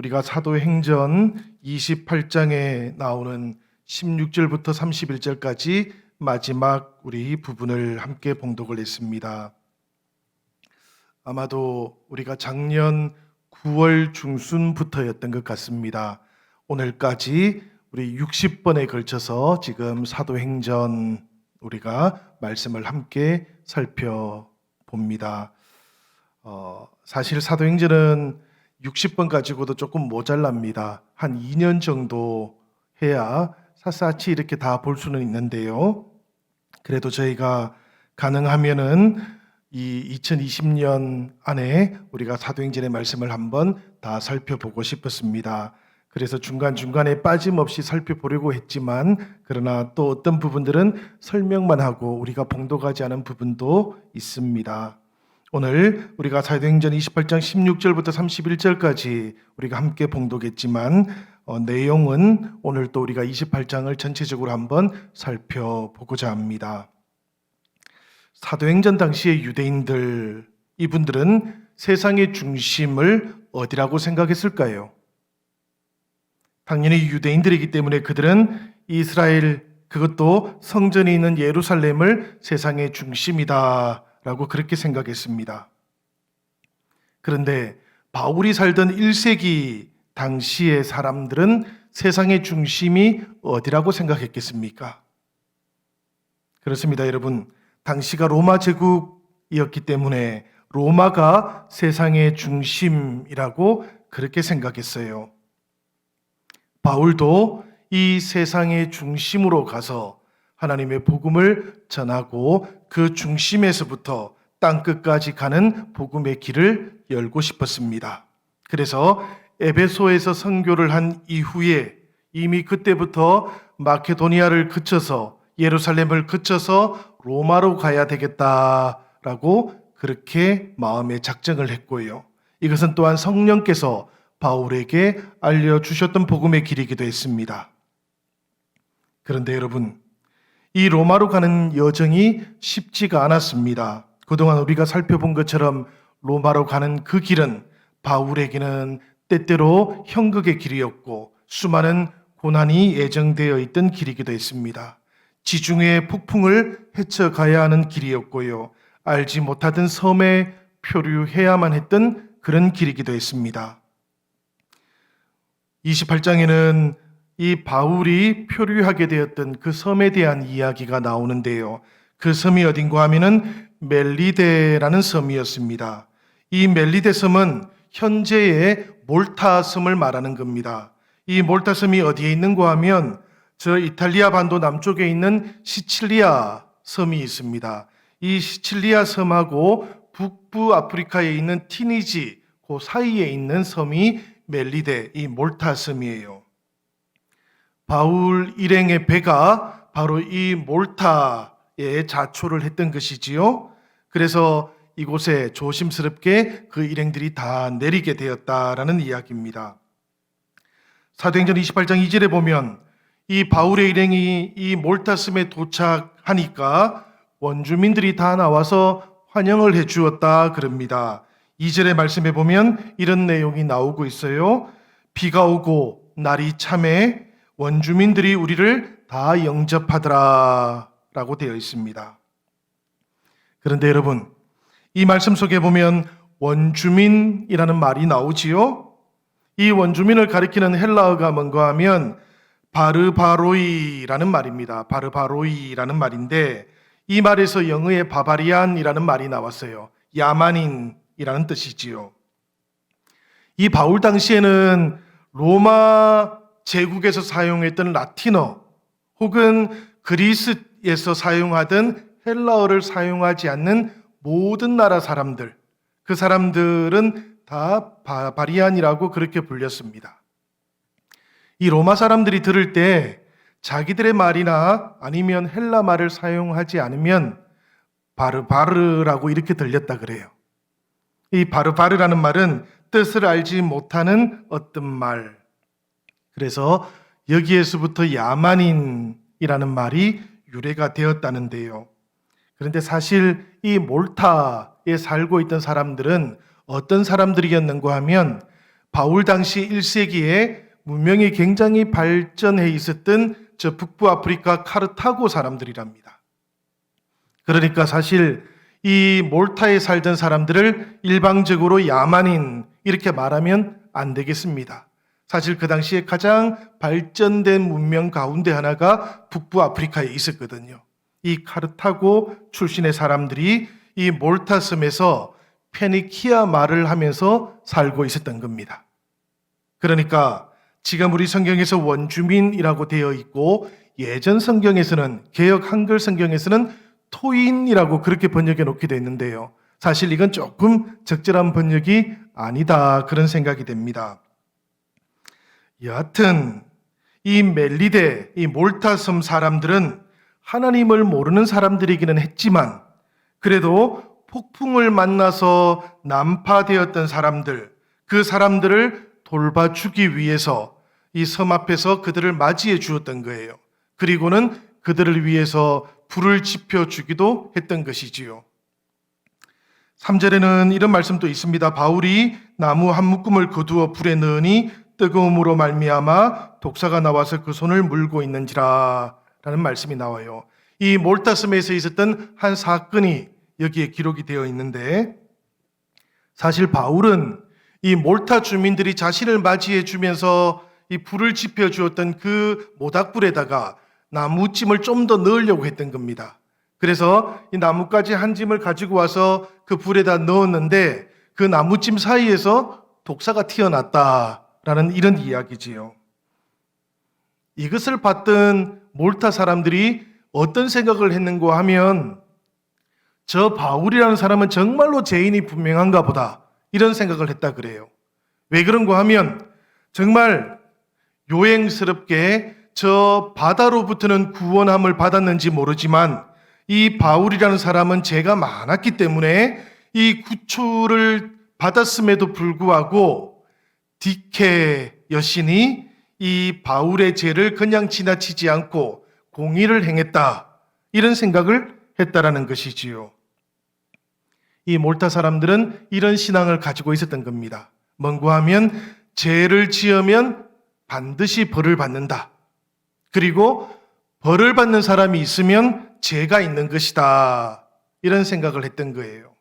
우리가 사도행전 28장에 나오는 16절부터 31절까지 마지막 우리 부분을 함께 봉독을 했습니다. 아마도 우리가 작년 9월 중순부터였던 것 같습니다. 오늘까지 우리 60번에 걸쳐서 지금 사도행전 우리가 말씀을 함께 살펴봅니다. 사실 사도행전은 60번 가지고도 조금 모자랍니다. 한 2년 정도 해야 샅샅이 이렇게 다 볼 수는 있는데요. 그래도 저희가 가능하면은 이 2020년 안에 우리가 사도행전의 말씀을 한번 다 살펴보고 싶었습니다. 그래서 중간중간에 빠짐없이 살펴보려고 했지만 그러나 또 어떤 부분들은 설명만 하고 우리가 봉독하지 않은 부분도 있습니다. 오늘 우리가 사도행전 28장 16절부터 31절까지 우리가 함께 봉독했지만 내용은 오늘 또 우리가 28장을 전체적으로 한번 살펴보고자 합니다. 사도행전 당시의 유대인들, 이분들은 세상의 중심을 어디라고 생각했을까요? 당연히 유대인들이기 때문에 그들은 이스라엘, 그것도 성전이 있는 예루살렘을 세상의 중심이다 라고 그렇게 생각했습니다. 그런데 바울이 살던 1세기 당시의 사람들은 세상의 중심이 어디라고 생각했겠습니까? 그렇습니다, 여러분. 당시가 로마 제국이었기 때문에 로마가 세상의 중심이라고 그렇게 생각했어요. 바울도 이 세상의 중심으로 가서 하나님의 복음을 전하고 그 중심에서부터 땅끝까지 가는 복음의 길을 열고 싶었습니다. 그래서 에베소에서 선교를 한 이후에 이미 그때부터 마케도니아를 거쳐서 예루살렘을 거쳐서 로마로 가야 되겠다라고 그렇게 마음에 작정을 했고요. 이것은 또한 성령께서 바울에게 알려주셨던 복음의 길이기도 했습니다. 그런데 여러분, 이 로마로 가는 여정이 쉽지가 않았습니다. 그동안 우리가 살펴본 것처럼 로마로 가는 그 길은 바울에게는 때때로 형극의 길이었고 수많은 고난이 예정되어 있던 길이기도 했습니다. 지중해의 폭풍을 헤쳐가야 하는 길이었고요. 알지 못하던 섬에 표류해야만 했던 그런 길이기도 했습니다. 28장에는 이 바울이 표류하게 되었던 그 섬에 대한 이야기가 나오는데요. 그 섬이 어딘가 하면은 멜리데라는 섬이었습니다. 이 멜리데 섬은 현재의 몰타 섬을 말하는 겁니다. 이 몰타 섬이 어디에 있는가 하면 저 이탈리아 반도 남쪽에 있는 시칠리아 섬이 있습니다. 이 시칠리아 섬하고 북부 아프리카에 있는 티니지 그 사이에 있는 섬이 멜리데, 이 몰타 섬이에요. 바울 일행의 배가 바로 이 몰타에 자초를 했던 것이지요. 그래서 이곳에 조심스럽게 그 일행들이 다 내리게 되었다라는 이야기입니다. 사도행전 28장 2절에 보면 이 바울의 일행이 이 몰타섬에 도착하니까 원주민들이 다 나와서 환영을 해 주었다 그럽니다. 2절의 말씀에 보면 이런 내용이 나오고 있어요. 비가 오고 날이 참해 원주민들이 우리를 다 영접하더라 라고 되어 있습니다. 그런데 여러분, 이 말씀 속에 보면 원주민이라는 말이 나오지요. 이 원주민을 가리키는 헬라어가 뭔가 하면 바르바로이라는 말입니다. 바르바로이라는 말인데 이 말에서 영어의 바바리안이라는 말이 나왔어요. 야만인이라는 뜻이지요. 이 바울 당시에는 로마 제국에서 사용했던 라틴어 혹은 그리스에서 사용하던 헬라어를 사용하지 않는 모든 나라 사람들, 그 사람들은 다 바리안이라고 그렇게 불렸습니다. 이 로마 사람들이 들을 때 자기들의 말이나 아니면 헬라 말을 사용하지 않으면 바르바르라고 이렇게 들렸다 그래요. 이 바르바르라는 말은 뜻을 알지 못하는 어떤 말. 그래서 여기에서부터 야만인이라는 말이 유래가 되었다는데요. 그런데 사실 이 몰타에 살고 있던 사람들은 어떤 사람들이었는가 하면 바울 당시 1세기에 문명이 굉장히 발전해 있었던 저 북부 아프리카 카르타고 사람들이랍니다. 그러니까 사실 이 몰타에 살던 사람들을 일방적으로 야만인 이렇게 말하면 안 되겠습니다. 사실 그 당시에 가장 발전된 문명 가운데 하나가 북부 아프리카에 있었거든요. 이 카르타고 출신의 사람들이 이 몰타 섬에서 페니키아 말을 하면서 살고 있었던 겁니다. 그러니까 지금 우리 성경에서 원주민이라고 되어 있고 예전 성경에서는 개역 한글 성경에서는 토인이라고 그렇게 번역해 놓게 되어 있는데요. 사실 이건 조금 적절한 번역이 아니다 그런 생각이 됩니다. 여하튼 이 멜리데, 이 몰타섬 사람들은 하나님을 모르는 사람들이기는 했지만 그래도 폭풍을 만나서 난파되었던 사람들, 그 사람들을 돌봐주기 위해서 이 섬 앞에서 그들을 맞이해 주었던 거예요. 그리고는 그들을 위해서 불을 지펴주기도 했던 것이지요. 3절에는 이런 말씀도 있습니다. 바울이 나무 한 묶음을 거두어 불에 넣으니 뜨거움으로 말미암아 독사가 나와서 그 손을 물고 있는지라 라는 말씀이 나와요. 이 몰타섬에서 있었던 한 사건이 여기에 기록이 되어 있는데 사실 바울은 이 몰타 주민들이 자신을 맞이해 주면서 이 불을 지펴 주었던 그 모닥불에다가 나무찜을 좀 더 넣으려고 했던 겁니다. 그래서 이 나뭇가지 한 짐을 가지고 와서 그 불에다 넣었는데 그 나무찜 사이에서 독사가 튀어났다라는 이런 이야기지요. 이것을 봤던 몰타 사람들이 어떤 생각을 했는가 하면 저 바울이라는 사람은 정말로 죄인이 분명한가 보다 이런 생각을 했다 그래요. 왜 그런가 하면 정말 요행스럽게 저 바다로부터는 구원함을 받았는지 모르지만 이 바울이라는 사람은 죄가 많았기 때문에 이 구초를 받았음에도 불구하고 디케 여신이 이 바울의 죄를 그냥 지나치지 않고 공의를 행했다 이런 생각을 했다라는 것이지요. 이 몰타 사람들은 이런 신앙을 가지고 있었던 겁니다. 뭔가 하면 죄를 지으면 반드시 벌을 받는다. 그리고 벌을 받는 사람이 있으면 죄가 있는 것이다. 이런 생각을 했던 거예요.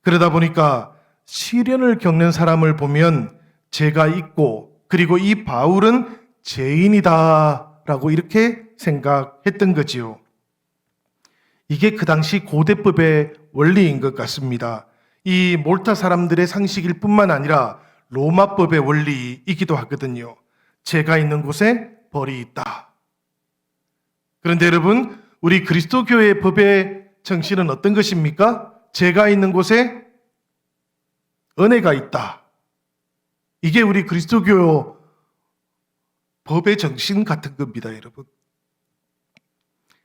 그러다 보니까 시련을 겪는 사람을 보면 죄가 있고 그리고 이 바울은 죄인이다 라고 이렇게 생각했던 거지요. 이게 그 당시 고대법의 원리인 것 같습니다. 이 몰타 사람들의 상식일 뿐만 아니라 로마법의 원리이기도 하거든요. 죄가 있는 곳에 벌이 있다. 그런데 여러분, 우리 그리스도교의 법의 정신은 어떤 것입니까? 죄가 있는 곳에 은혜가 있다. 이게 우리 그리스도교 법의 정신 같은 겁니다, 여러분.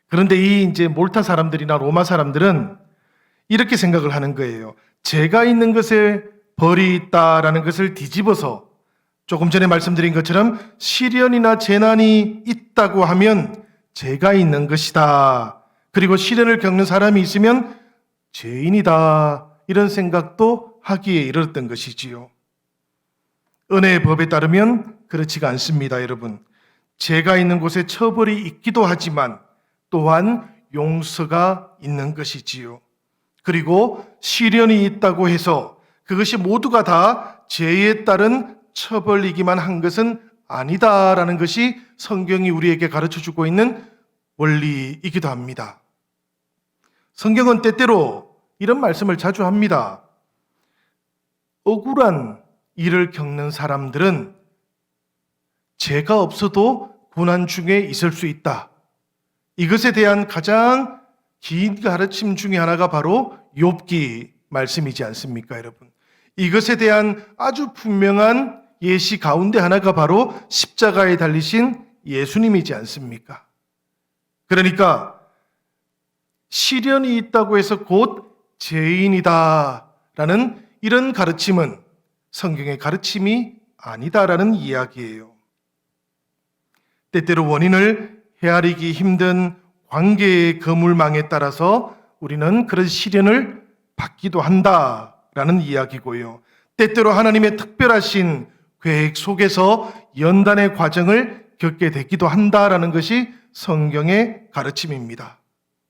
그런데 이 이제 몰타 사람들이나 로마 사람들은 이렇게 생각을 하는 거예요. 죄가 있는 것에 벌이 있다라는 것을 뒤집어서 조금 전에 말씀드린 것처럼 시련이나 재난이 있다고 하면 죄가 있는 것이다. 그리고 시련을 겪는 사람이 있으면 죄인이다. 이런 생각도 하기에 이르렀던 것이지요. 은혜의 법에 따르면 그렇지가 않습니다, 여러분. 죄가 있는 곳에 처벌이 있기도 하지만 또한 용서가 있는 것이지요. 그리고 시련이 있다고 해서 그것이 모두가 다 죄에 따른 처벌이기만 한 것은 아니다라는 것이 성경이 우리에게 가르쳐주고 있는 원리이기도 합니다. 성경은 때때로 이런 말씀을 자주 합니다. 억울한 일을 겪는 사람들은 죄가 없어도 고난 중에 있을 수 있다. 이것에 대한 가장 긴 가르침 중에 하나가 바로 욥기 말씀이지 않습니까, 여러분? 이것에 대한 아주 분명한 예시 가운데 하나가 바로 십자가에 달리신 예수님이지 않습니까? 그러니까 시련이 있다고 해서 곧 죄인이다라는 이런 가르침은 성경의 가르침이 아니다라는 이야기예요. 때때로 원인을 헤아리기 힘든 관계의 거물망에 따라서 우리는 그런 시련을 받기도 한다라는 이야기고요. 때때로 하나님의 특별하신 계획 속에서 연단의 과정을 겪게 되기도 한다라는 것이 성경의 가르침입니다.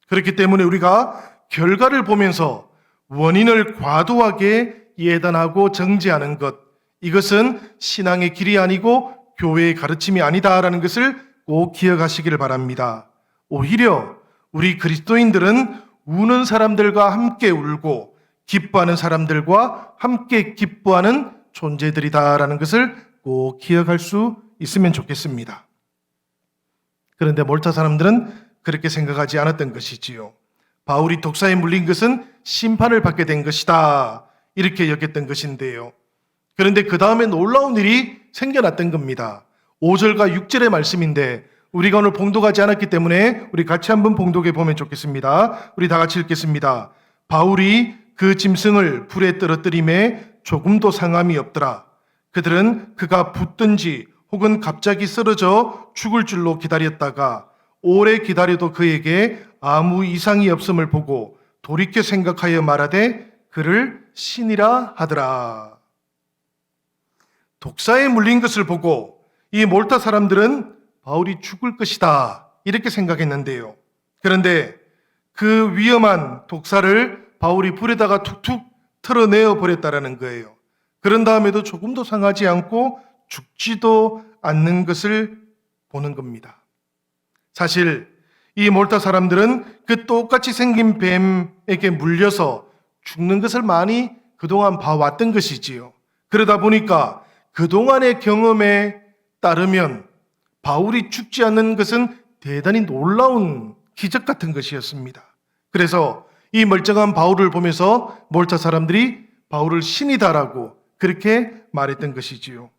그렇기 때문에 우리가 결과를 보면서 원인을 과도하게 예단하고 정죄하는 것, 이것은 신앙의 길이 아니고 교회의 가르침이 아니다라는 것을 꼭 기억하시기를 바랍니다. 오히려 우리 그리스도인들은 우는 사람들과 함께 울고 기뻐하는 사람들과 함께 기뻐하는 존재들이다라는 것을 꼭 기억할 수 있으면 좋겠습니다. 그런데 몰타 사람들은 그렇게 생각하지 않았던 것이지요. 바울이 독사에 물린 것은 심판을 받게 된 것이다, 이렇게 여겼던 것인데요. 그런데 그 다음에 놀라운 일이 생겨났던 겁니다. 5절과 6절의 말씀인데 우리가 오늘 봉독하지 않았기 때문에 우리 같이 한번 봉독해 보면 좋겠습니다. 우리 다 같이 읽겠습니다. 바울이 그 짐승을 불에 떨어뜨림에 조금도 상함이 없더라. 그들은 그가 붙든지 혹은 갑자기 쓰러져 죽을 줄로 기다렸다가 오래 기다려도 그에게 아무 이상이 없음을 보고 돌이켜 생각하여 말하되 그를 신이라 하더라. 독사에 물린 것을 보고 이 몰타 사람들은 바울이 죽을 것이다, 이렇게 생각했는데요. 그런데 그 위험한 독사를 바울이 불에다가 툭툭 털어내어 버렸다라는 거예요. 그런 다음에도 조금도 상하지 않고 죽지도 않는 것을 보는 겁니다. 사실 이 몰타 사람들은 그 똑같이 생긴 뱀에게 물려서 죽는 것을 많이 그동안 봐왔던 것이지요. 그러다 보니까 그동안의 경험에 따르면 바울이 죽지 않는 것은 대단히 놀라운 기적 같은 것이었습니다. 그래서 이 멀쩡한 바울을 보면서 몰타 사람들이 바울을 신이다라고 그렇게 말했던 것이지요.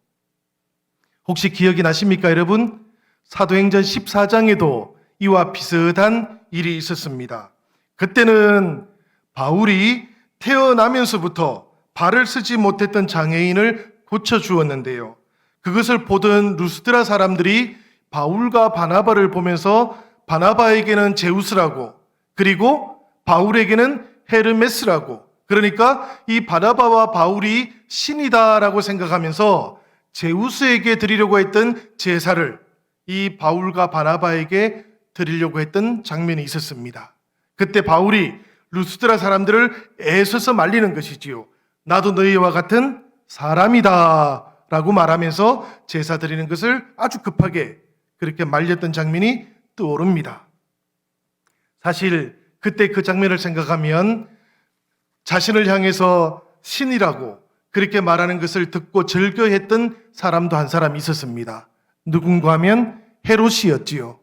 혹시 기억이 나십니까, 여러분? 사도행전 14장에도 이와 비슷한 일이 있었습니다. 그때는 바울이 태어나면서부터 발을 쓰지 못했던 장애인을 고쳐주었는데요. 그것을 보던 루스드라 사람들이 바울과 바나바를 보면서 바나바에게는 제우스라고, 그리고 바울에게는 헤르메스라고, 그러니까 이 바나바와 바울이 신이다라고 생각하면서 제우스에게 드리려고 했던 제사를 이 바울과 바나바에게 드리려고 했던 장면이 있었습니다. 그때 바울이 루스드라 사람들을 애써서 말리는 것이지요. 나도 너희와 같은 사람이다 라고 말하면서 제사 드리는 것을 아주 급하게 그렇게 말렸던 장면이 떠오릅니다. 사실 그때 그 장면을 생각하면 자신을 향해서 신이라고 그렇게 말하는 것을 듣고 즐겨했던 사람도 한 사람 있었습니다. 누군가 하면 헤롯이었지요.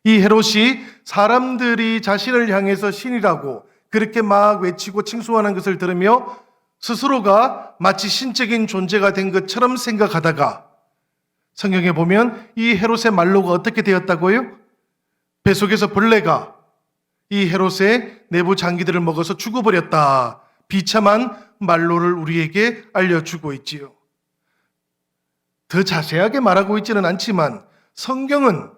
이 헤롯이 사람들이 자신을 향해서 신이라고 그렇게 막 외치고 칭송하는 것을 들으며 스스로가 마치 신적인 존재가 된 것처럼 생각하다가 성경에 보면 이 헤롯의 말로가 어떻게 되었다고요? 뱃속에서 벌레가 이 헤롯의 내부 장기들을 먹어서 죽어버렸다. 비참한 말로를 우리에게 알려주고 있지요. 더 자세하게 말하고 있지는 않지만 성경은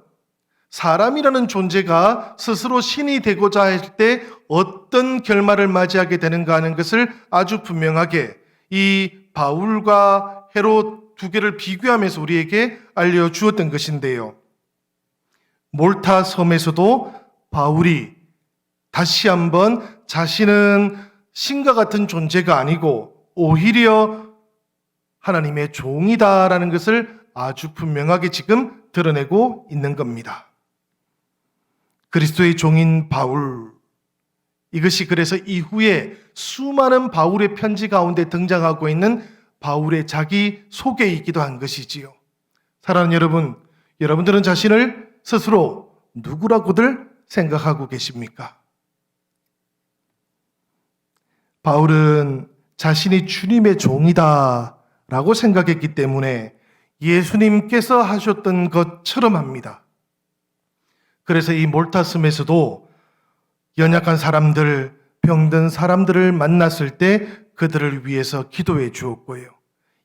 사람이라는 존재가 스스로 신이 되고자 할 때 어떤 결말을 맞이하게 되는가 하는 것을 아주 분명하게 이 바울과 헤롯 두 개를 비교하면서 우리에게 알려주었던 것인데요. 몰타 섬에서도 바울이 다시 한번 자신은 신과 같은 존재가 아니고 오히려 하나님의 종이다라는 것을 아주 분명하게 지금 드러내고 있는 겁니다. 그리스도의 종인 바울, 이것이 그래서 이후에 수많은 바울의 편지 가운데 등장하고 있는 바울의 자기 소개이기도 한 것이지요. 사랑하는 여러분, 여러분들은 자신을 스스로 누구라고들 생각하고 계십니까? 바울은 자신이 주님의 종이다 라고 생각했기 때문에 예수님께서 하셨던 것처럼 합니다. 그래서 이 몰타섬에서도 연약한 사람들, 병든 사람들을 만났을 때 그들을 위해서 기도해 주었고요.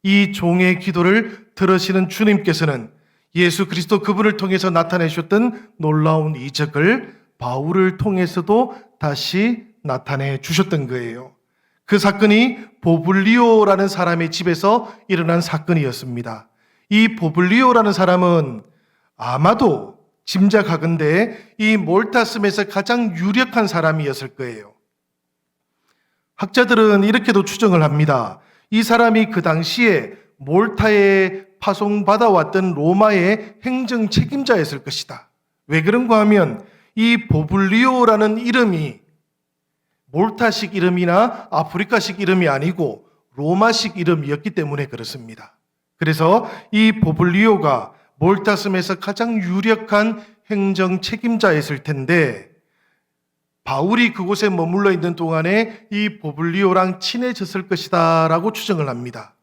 이 종의 기도를 들으시는 주님께서는 예수 그리스도 그분을 통해서 나타내셨던 놀라운 이적을 바울을 통해서도 다시 나타내 주셨던 거예요. 그 사건이 보블리오라는 사람의 집에서 일어난 사건이었습니다. 이 보블리오라는 사람은 아마도 짐작하건대 이 몰타섬에서 가장 유력한 사람이었을 거예요. 학자들은 이렇게도 추정을 합니다. 이 사람이 그 당시에 몰타에 파송받아왔던 로마의 행정 책임자였을 것이다. 왜 그런가 하면 이 보블리오라는 이름이 몰타식 이름이나 아프리카식 이름이 아니고 로마식 이름이었기 때문에 그렇습니다. 그래서 이 보블리오가 몰타섬에서 가장 유력한 행정 책임자였을 텐데 바울이 그곳에 머물러 있는 동안에 이 보블리오랑 친해졌을 것이다 라고 추정을 합니다.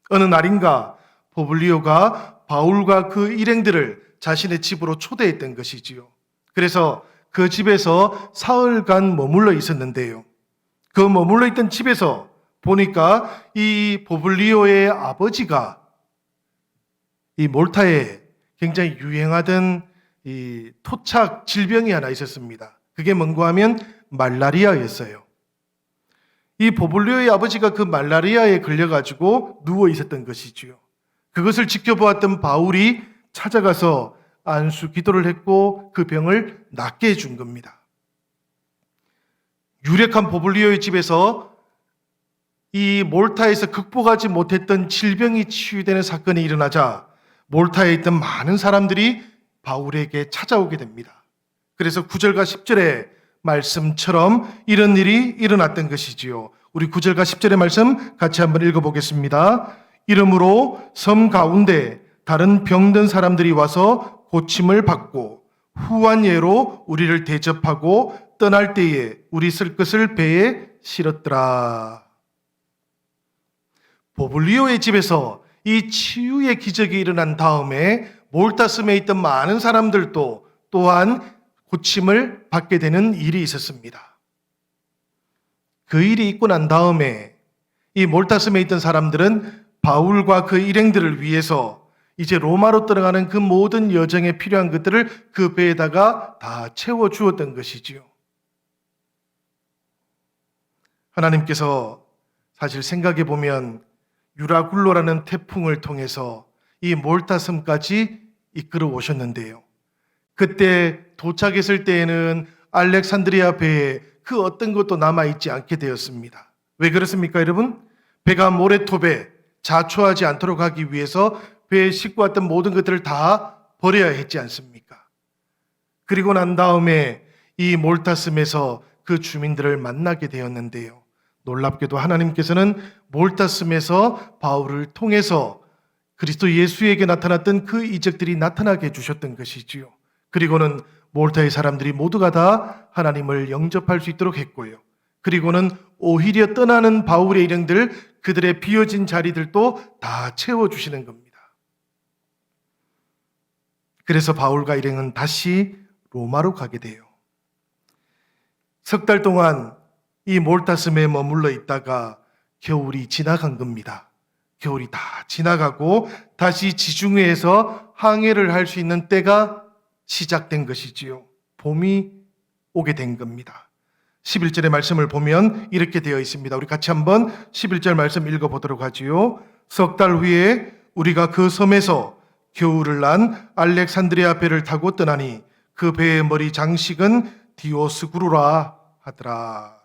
어느 날인가 보블리오가 바울과 그 일행들을 자신의 집으로 초대했던 것이지요. 그래서 그 집에서 사흘간 머물러 있었는데요. 그 머물러 있던 집에서 보니까 이 보블리오의 아버지가 이 몰타에 굉장히 유행하던 이 토착 질병이 하나 있었습니다. 그게 뭔가 하면 말라리아였어요. 이 보블리오의 아버지가 그 말라리아에 걸려가지고 누워 있었던 것이지요. 그것을 지켜보았던 바울이 찾아가서 안수 기도를 했고 그 병을 낫게 해준 겁니다. 유력한 보블리오의 집에서 이 몰타에서 극복하지 못했던 질병이 치유되는 사건이 일어나자 몰타에 있던 많은 사람들이 바울에게 찾아오게 됩니다. 그래서 9절과 10절의 말씀처럼 이런 일이 일어났던 것이지요. 우리 9절과 10절의 말씀 같이 한번 읽어보겠습니다. 이러므로 섬 가운데 다른 병든 사람들이 와서 고침을 받고 후한 예로 우리를 대접하고 떠날 때에 우리 쓸 것을 배에 실었더라. 보블리오의 집에서 이 치유의 기적이 일어난 다음에 몰타섬에 있던 많은 사람들도 또한 고침을 받게 되는 일이 있었습니다. 그 일이 있고 난 다음에 이 몰타섬에 있던 사람들은 바울과 그 일행들을 위해서 이제 로마로 떠나가는 그 모든 여정에 필요한 것들을 그 배에다가 다 채워주었던 것이지요. 하나님께서 사실 생각해 보면 유라굴로라는 태풍을 통해서 이 몰타섬까지 이끌어 오셨는데요. 그때 도착했을 때에는 알렉산드리아 배에 그 어떤 것도 남아있지 않게 되었습니다. 왜 그렇습니까, 여러분? 배가 모래톱에 자초하지 않도록 하기 위해서 배에 싣고 왔던 모든 것들을 다 버려야 했지 않습니까? 그리고 난 다음에 이 몰타섬에서 그 주민들을 만나게 되었는데요. 놀랍게도 하나님께서는 몰타섬에서 바울을 통해서 그리스도 예수에게 나타났던 그 이적들이 나타나게 해주셨던 것이지요. 그리고는 몰타의 사람들이 모두가 다 하나님을 영접할 수 있도록 했고요. 그리고는 오히려 떠나는 바울의 일행들, 그들의 비어진 자리들도 다 채워주시는 겁니다. 그래서 바울과 일행은 다시 로마로 가게 돼요. 석 달 동안 이 몰타섬에 머물러 있다가 겨울이 지나간 겁니다. 겨울이 다 지나가고 다시 지중해에서 항해를 할 수 있는 때가 시작된 것이지요. 봄이 오게 된 겁니다. 11절의 말씀을 보면 이렇게 되어 있습니다. 우리 같이 한번 11절 말씀 읽어보도록 하지요. 석 달 후에 우리가 그 섬에서 겨울을 난 알렉산드리아 배를 타고 떠나니 그 배의 머리 장식은 디오스구루라 하더라.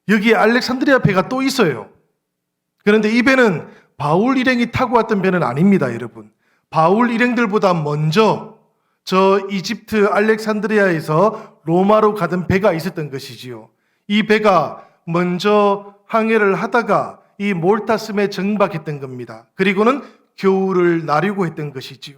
여기 알렉산드리아 배가 또 있어요. 그런데 이 배는 바울 일행이 타고 왔던 배는 아닙니다, 여러분. 바울 일행들보다 먼저 저 이집트 알렉산드리아에서 로마로 가던 배가 있었던 것이지요. 이 배가 먼저 항해를 하다가 이 몰타섬에 정박했던 겁니다. 그리고는 겨울을 나려고 했던 것이지요.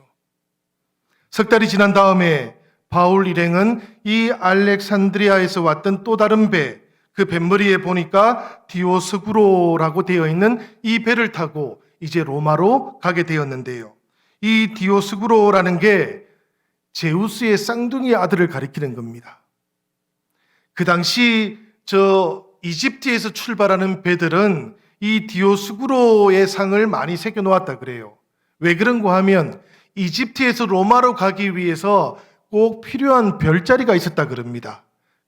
석 달이 지난 다음에 바울 일행은 이 알렉산드리아에서 왔던 또 다른 배, 그 뱃머리에 보니까 디오스구로라고 되어 있는 이 배를 타고 이제 로마로 가게 되었는데요. 이 디오스구로라는 게 제우스의 쌍둥이 아들을 가리키는 겁니다. 그 당시 저 이집트에서 출발하는 배들은 이 디오스구로의 상을 많이 새겨 놓았다 그래요. 왜 그런가 하면 이집트에서 로마로 가기 위해서 꼭 필요한 별자리가 있었다 그럽니다.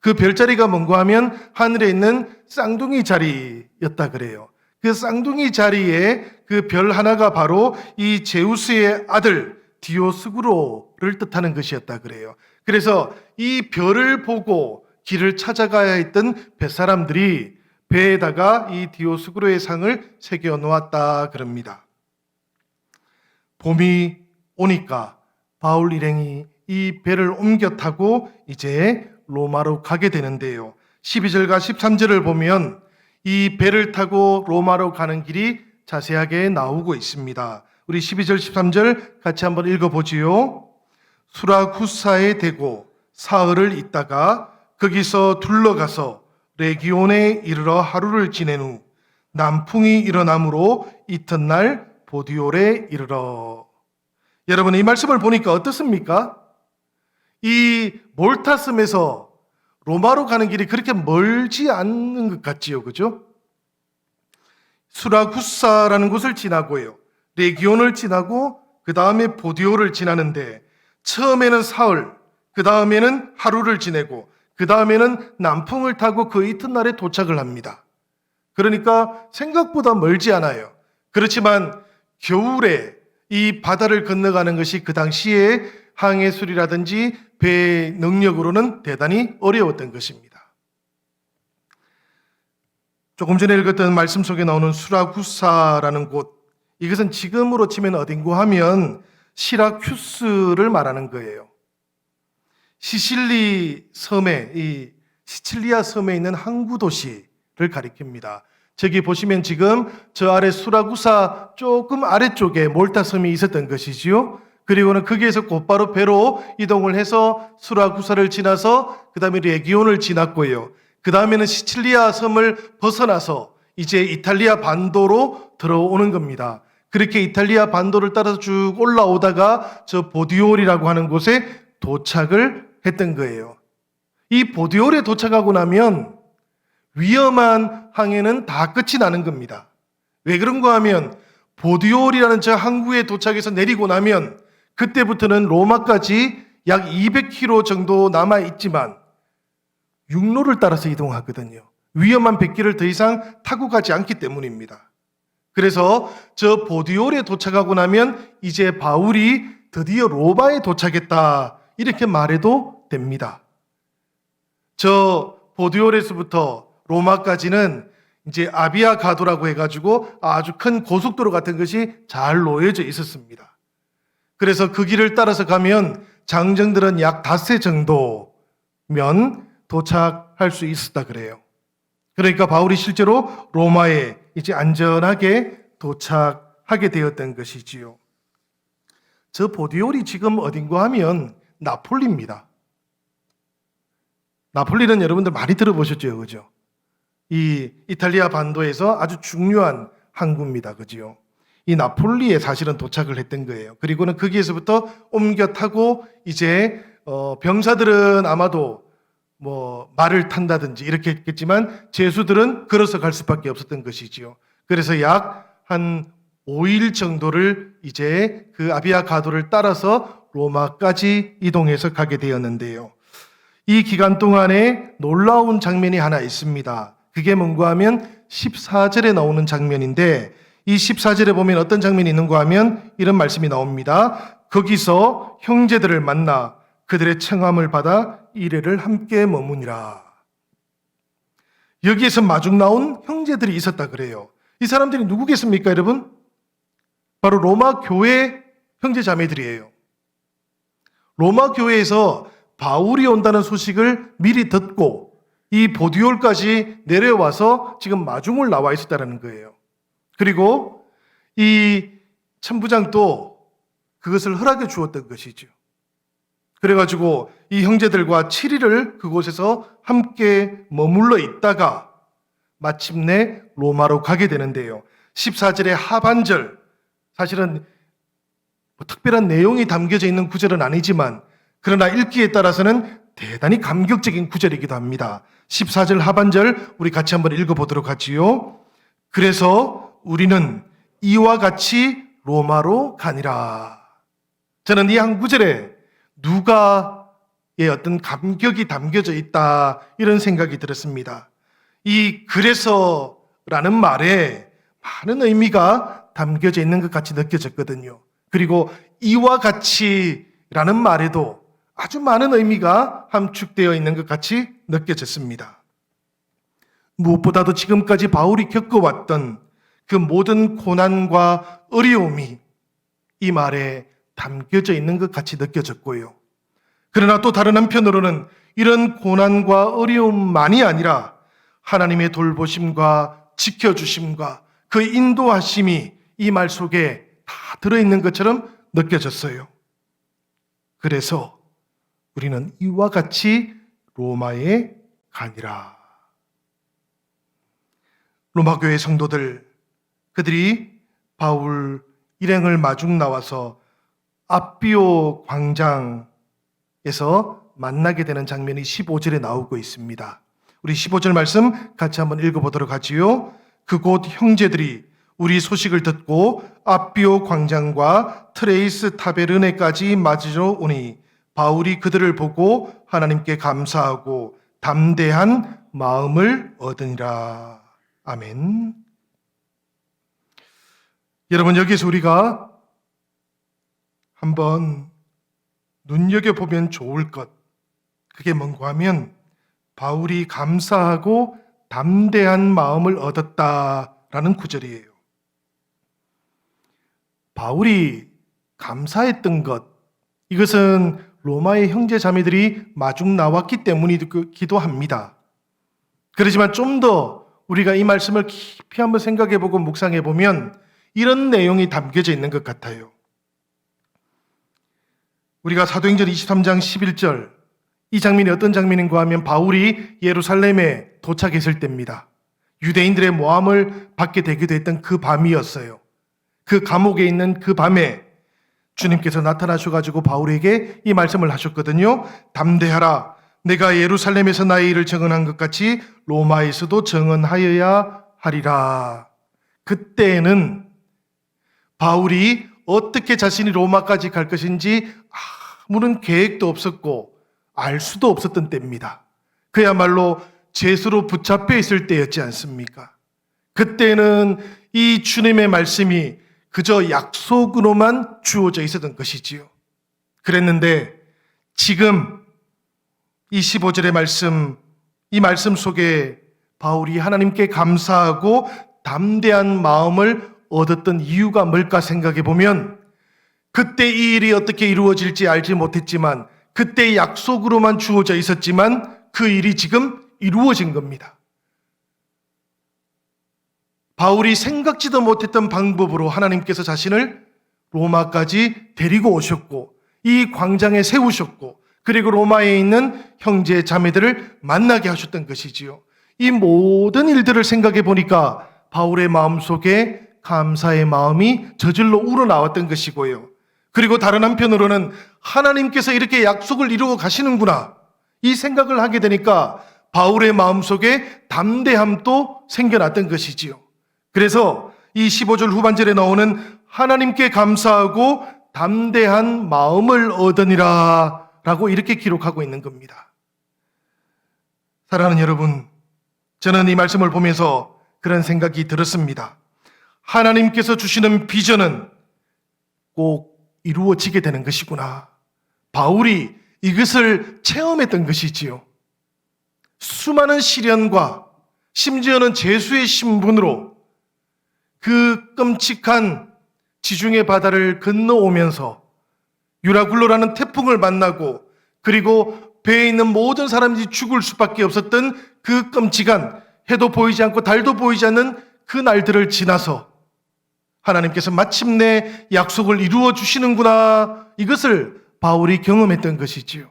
그 별자리가 뭔가 하면 하늘에 있는 쌍둥이 자리였다 그래요. 그 쌍둥이 자리에 그 별 하나가 바로 이 제우스의 아들 디오스구로를 뜻하는 것이었다 그래요. 그래서 이 별을 보고 길을 찾아가야 했던 뱃사람들이 배에다가 이 디오스구로의 상을 새겨 놓았다 그럽니다. 봄이 오니까 바울 일행이 이 배를 옮겨 타고 이제 로마로 가게 되는데요. 12절과 13절을 보면 이 배를 타고 로마로 가는 길이 자세하게 나오고 있습니다. 우리 12절, 13절 같이 한번 읽어보지요. 수라쿠사에 대고 사흘을 있다가 거기서 둘러가서 레기온에 이르러 하루를 지낸 후 남풍이 일어나므로 이튿날 보디올에 이르러. 여러분, 이 말씀을 보니까 어떻습니까? 이 몰타섬에서 로마로 가는 길이 그렇게 멀지 않는 것 같지요, 그죠? 수라쿠사라는 곳을 지나고요, 레기온을 지나고 그 다음에 보디올을 지나는데, 처음에는 사흘, 그 다음에는 하루를 지내고 그 다음에는 남풍을 타고 그 이튿날에 도착을 합니다. 그러니까 생각보다 멀지 않아요. 그렇지만 겨울에 이 바다를 건너가는 것이 그 당시에 항해술이라든지 배의 능력으로는 대단히 어려웠던 것입니다. 조금 전에 읽었던 말씀 속에 나오는 수라쿠사라는 곳, 이것은 지금으로 치면 어딘고 하면 시라큐스를 말하는 거예요. 시칠리아 섬에 있는 항구 도시를 가리킵니다. 저기 보시면 지금 저 아래 수라쿠사 조금 아래쪽에 몰타 섬이 있었던 것이지요. 그리고는 거기에서 곧바로 배로 이동을 해서 수라쿠사를 지나서 그 다음에 레기온을 지났고요. 그 다음에는 시칠리아 섬을 벗어나서 이제 이탈리아 반도로 들어오는 겁니다. 그렇게 이탈리아 반도를 따라서 쭉 올라오다가 저 보디올이라고 하는 곳에 도착을 했던 거예요. 이 보디올에 도착하고 나면 위험한 항해는 다 끝이 나는 겁니다. 왜 그런가 하면 보디올이라는 저 항구에 도착해서 내리고 나면 그때부터는 로마까지 약 200km 정도 남아 있지만 육로를 따라서 이동하거든요. 위험한 백길을 더 이상 타고 가지 않기 때문입니다. 그래서 저 보디올에 도착하고 나면 이제 바울이 드디어 로마에 도착했다, 이렇게 말해도 됩니다. 저 보디올에서부터 로마까지는 이제 아비아 가도라고 해가지고 아주 큰 고속도로 같은 것이 잘 놓여져 있었습니다. 그래서 그 길을 따라서 가면 장정들은 약 닷새 정도면 도착할 수 있었다 그래요. 그러니까 바울이 실제로 로마에 이제 안전하게 도착하게 되었던 것이지요. 저 보디올이 지금 어딘가 하면 나폴리입니다. 나폴리는 여러분들 많이 들어보셨죠, 그죠? 이 이탈리아 반도에서 아주 중요한 항구입니다, 그죠? 이 나폴리에 사실은 도착을 했던 거예요. 그리고는 거기에서부터 옮겨 타고 이제 병사들은 아마도 뭐 말을 탄다든지 이렇게 했겠지만 제수들은 걸어서 갈 수밖에 없었던 것이지요. 그래서 약 한 5일 정도를 이제 그 아비아 가도를 따라서 로마까지 이동해서 가게 되었는데요. 이 기간 동안에 놀라운 장면이 하나 있습니다. 그게 뭔가 하면 14절에 나오는 장면인데, 이 14절에 보면 어떤 장면이 있는가 하면 이런 말씀이 나옵니다. 거기서 형제들을 만나 그들의 청함을 받아 이래를 함께 머무니라. 여기에서 마중 나온 형제들이 있었다 그래요. 이 사람들이 누구겠습니까, 여러분? 바로 로마 교회 형제 자매들이에요. 로마 교회에서 바울이 온다는 소식을 미리 듣고 이 보디올까지 내려와서 지금 마중을 나와 있었다는 거예요. 그리고 이 천부장도 그것을 허락해 주었던 것이죠. 그래가지고 이 형제들과 7일을 그곳에서 함께 머물러 있다가 마침내 로마로 가게 되는데요. 14절의 하반절, 사실은 뭐 특별한 내용이 담겨져 있는 구절은 아니지만 그러나 읽기에 따라서는 대단히 감격적인 구절이기도 합니다. 14절 하반절 우리 같이 한번 읽어보도록 하지요. 그래서 우리는 이와 같이 로마로 가니라. 저는 이 한 구절에 누가 어떤 감격이 담겨져 있다, 이런 생각이 들었습니다. 이 그래서라는 말에 많은 의미가 담겨져 있는 것 같이 느껴졌거든요. 그리고 이와 같이라는 말에도 아주 많은 의미가 함축되어 있는 것 같이 느껴졌습니다. 무엇보다도 지금까지 바울이 겪어왔던 그 모든 고난과 어려움이 이 말에 담겨져 있는 것 같이 느껴졌고요. 그러나 또 다른 한편으로는 이런 고난과 어려움만이 아니라 하나님의 돌보심과 지켜주심과 그 인도하심이 이 말 속에 다 들어있는 것처럼 느껴졌어요. 그래서 우리는 이와 같이 로마에 가니라. 로마 교회 성도들, 그들이 바울 일행을 마중 나와서 앞비오 광장에서 만나게 되는 장면이 15절에 나오고 있습니다. 우리 15절 말씀 같이 한번 읽어보도록 하지요. 그곳 형제들이 우리 소식을 듣고 앞비오 광장과 트레이스 타베르네까지 맞으러 오니 바울이 그들을 보고 하나님께 감사하고 담대한 마음을 얻으니라. 아멘. 여러분, 여기서 우리가 한번 눈여겨보면 좋을 것, 그게 뭔가 하면 바울이 감사하고 담대한 마음을 얻었다라는 구절이에요. 바울이 감사했던 것, 이것은 로마의 형제 자매들이 마중 나왔기 때문이기도 합니다. 그렇지만 좀 더 우리가 이 말씀을 깊이 한번 생각해보고 묵상해보면 이런 내용이 담겨져 있는 것 같아요. 우리가 사도행전 23장 11절, 이 장면이 어떤 장면인가 하면 바울이 예루살렘에 도착했을 때입니다. 유대인들의 모함을 받게 되기도 했던 그 밤이었어요. 그 감옥에 있는 그 밤에 주님께서 나타나셔가지고 바울에게 이 말씀을 하셨거든요. 담대하라. 내가 예루살렘에서 나의 일을 증언한 것 같이 로마에서도 증언하여야 하리라. 그때는 바울이 어떻게 자신이 로마까지 갈 것인지 아무런 계획도 없었고 알 수도 없었던 때입니다. 그야말로 죄수로 붙잡혀 있을 때였지 않습니까? 그때는 이 주님의 말씀이 그저 약속으로만 주어져 있었던 것이지요. 그랬는데 지금 이 15절의 말씀, 이 말씀 속에 바울이 하나님께 감사하고 담대한 마음을 얻었던 이유가 뭘까 생각해 보면 그때 이 일이 어떻게 이루어질지 알지 못했지만 그때 약속으로만 주어져 있었지만 그 일이 지금 이루어진 겁니다. 바울이 생각지도 못했던 방법으로 하나님께서 자신을 로마까지 데리고 오셨고 이 광장에 세우셨고 그리고 로마에 있는 형제 자매들을 만나게 하셨던 것이지요. 이 모든 일들을 생각해 보니까 바울의 마음속에 감사의 마음이 저절로 우러나왔던 것이고요. 그리고 다른 한편으로는 하나님께서 이렇게 약속을 이루어 가시는구나 이 생각을 하게 되니까 바울의 마음속에 담대함도 생겨났던 것이지요. 그래서 이 15절 후반절에 나오는 하나님께 감사하고 담대한 마음을 얻으니라 라고 이렇게 기록하고 있는 겁니다. 사랑하는 여러분, 저는 이 말씀을 보면서 그런 생각이 들었습니다. 하나님께서 주시는 비전은 꼭 이루어지게 되는 것이구나. 바울이 이것을 체험했던 것이지요. 수많은 시련과 심지어는 죄수의 신분으로 그 끔찍한 지중해 바다를 건너오면서 유라굴로라는 태풍을 만나고 그리고 배에 있는 모든 사람들이 죽을 수밖에 없었던 그 끔찍한 해도 보이지 않고 달도 보이지 않는 그 날들을 지나서 하나님께서 마침내 약속을 이루어 주시는구나 이것을 바울이 경험했던 것이지요.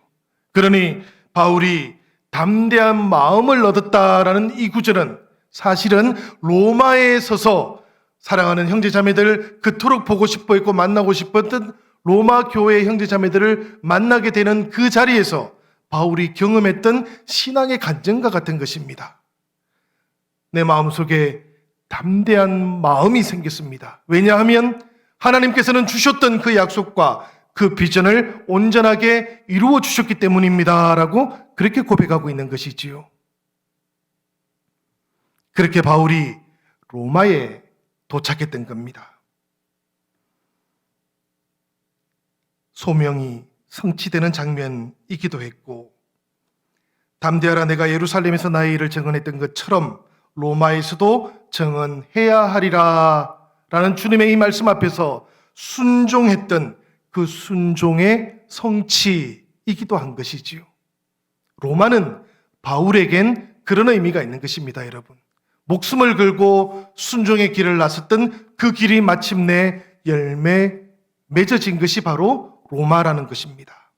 그러니 바울이 담대한 마음을 얻었다라는 이 구절은 사실은 로마에 서서 사랑하는 형제자매들 그토록 보고 싶어했고 만나고 싶었던 로마 교회의 형제자매들을 만나게 되는 그 자리에서 바울이 경험했던 신앙의 간증과 같은 것입니다. 내 마음속에 담대한 마음이 생겼습니다. 왜냐하면 하나님께서는 주셨던 그 약속과 그 비전을 온전하게 이루어 주셨기 때문입니다. 라고 그렇게 고백하고 있는 것이지요. 그렇게 바울이 로마에 도착했던 겁니다. 소명이 성취되는 장면이기도 했고, 담대하라 내가 예루살렘에서 나의 일을 증언했던 것처럼 로마에서도 증언해야 하리라 라는 주님의 이 말씀 앞에서 순종했던 그 순종의 성취이기도 한 것이지요. 로마는 바울에겐 그런 의미가 있는 것입니다, 여러분. 목숨을 걸고 순종의 길을 나섰던 그 길이 마침내 열매 맺어진 것이 바로 로마라는 것입니다.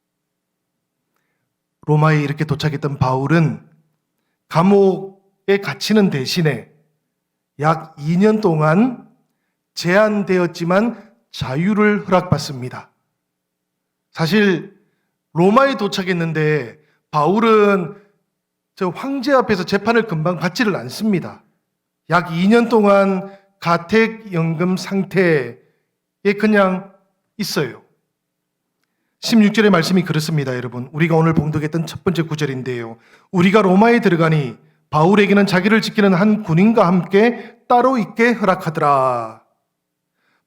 로마에 이렇게 도착했던 바울은 감옥에 갇히는 대신에 약 2년 동안 제한되었지만 자유를 허락받습니다. 사실 로마에 도착했는데 바울은 저 황제 앞에서 재판을 금방 받지를 않습니다. 약 2년 동안 가택연금 상태에 그냥 있어요. 16절의 말씀이 그렇습니다, 여러분. 우리가 오늘 봉독했던 첫 번째 구절인데요. 우리가 로마에 들어가니 바울에게는 자기를 지키는 한 군인과 함께 따로 있게 허락하더라.